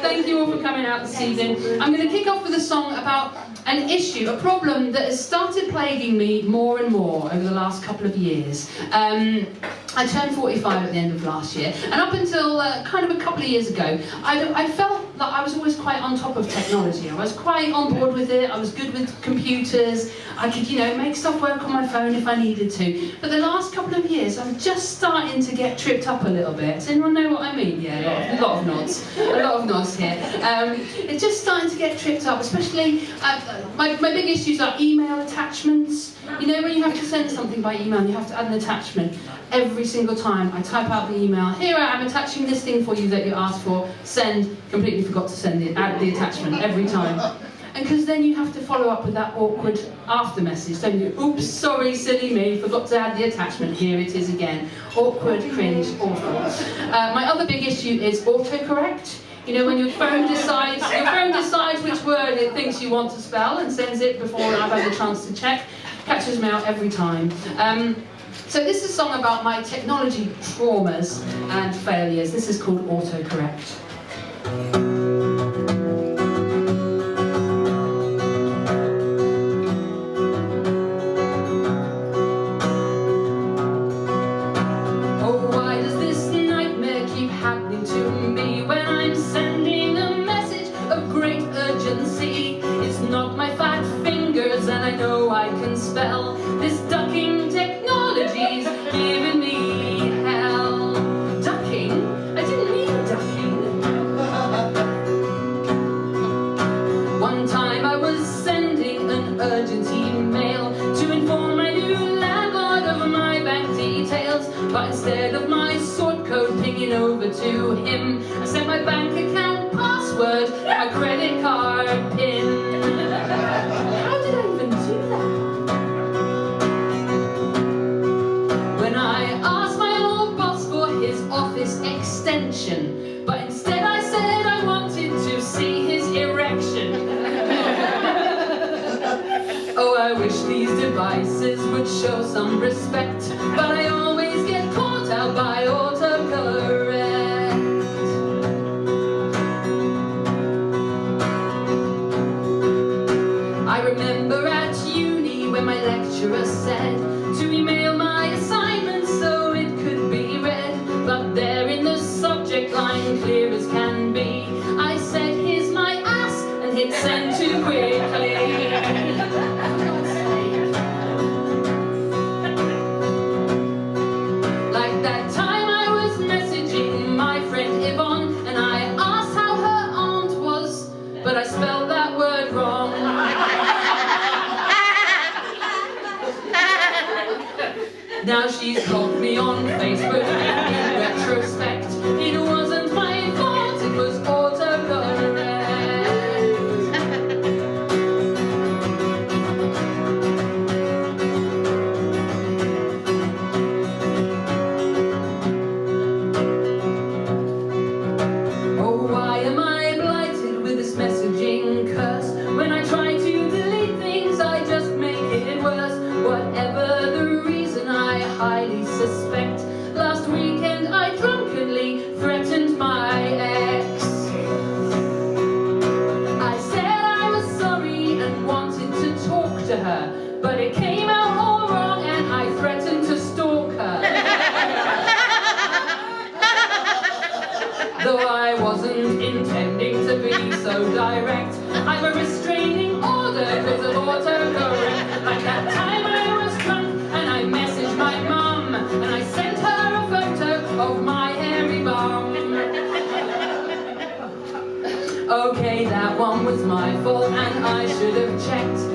Thank you all for coming out this evening. I'm going to kick off with a song about an issue, a problem that has started plaguing me more and more over the last couple of years. I turned 45 at the end of last year, and up until kind of a couple of years ago, I felt that I was always quite on top of technology. I was quite on board with it. I was good with computers. I could, you know, make stuff work on my phone if I needed to. But the last couple of years, I'm just starting to get tripped up a little bit. Does anyone know what I mean? Yeah, a lot of nods. A lot of nods here. It's just starting to get tripped up, especially my big issues are email attachments. You know, when you have to send something by email and you have to add an attachment. Every single time I type out the email, here I am attaching this thing for you that you asked for, send, completely forgot to add the attachment every time. And because then you have to follow up with that awkward after message, don't you? Oops, sorry, silly me, forgot to add the attachment, here it is again. Awkward, cringe, awful. My other big issue is autocorrect. You know, when your phone decides which word it thinks you want to spell and sends it before I've had a chance to check. Catches me out every time. So this is a song about my technology traumas and failures. This is called Autocorrect. Oh, why does this nightmare keep happening to me when I'm sending a message of great urgency? It's not my fat fingers and I know I can spell. This ducking technology's giving me hell. Ducking? I didn't mean ducking. One time I was sending an urgent email to inform my new landlord of my bank details, but instead of my sort code pinging over to him, I sent my bank account password and my credit card PIN. How did I even do that? When I asked my old boss for his office extension, but instead I said I wanted to see his erection. Oh, I wish these devices would show some respect, but I always get caught out by autocorrect. I remember at uni when my lecturer said to email my assignments so it could be read, but there in the subject line, clear as can be, I said, here's my ass, and hit send too quickly. Like that time I was messaging my friend Yvonne, and I asked how her aunt was, but I spelled that word wrong. Now she's blocked me on Facebook, and in retrospect, it wasn't my fault, it was autocorrect. Oh, why am I blighted with this messaging curse? When I try to delete things, I just make it worse. Whatever the reason, I highly suspect. Last weekend I drunkenly threatened my ex. I said I was sorry and wanted to talk to her, but it came out all wrong and I threatened to stalk her. Though I wasn't intending to be so direct, I'm a restraining order because of autocorrect. Like that time I was drunk and I messaged my mum, and I sent her a photo of my hairy bum. Okay, that one was my fault and I should have checked.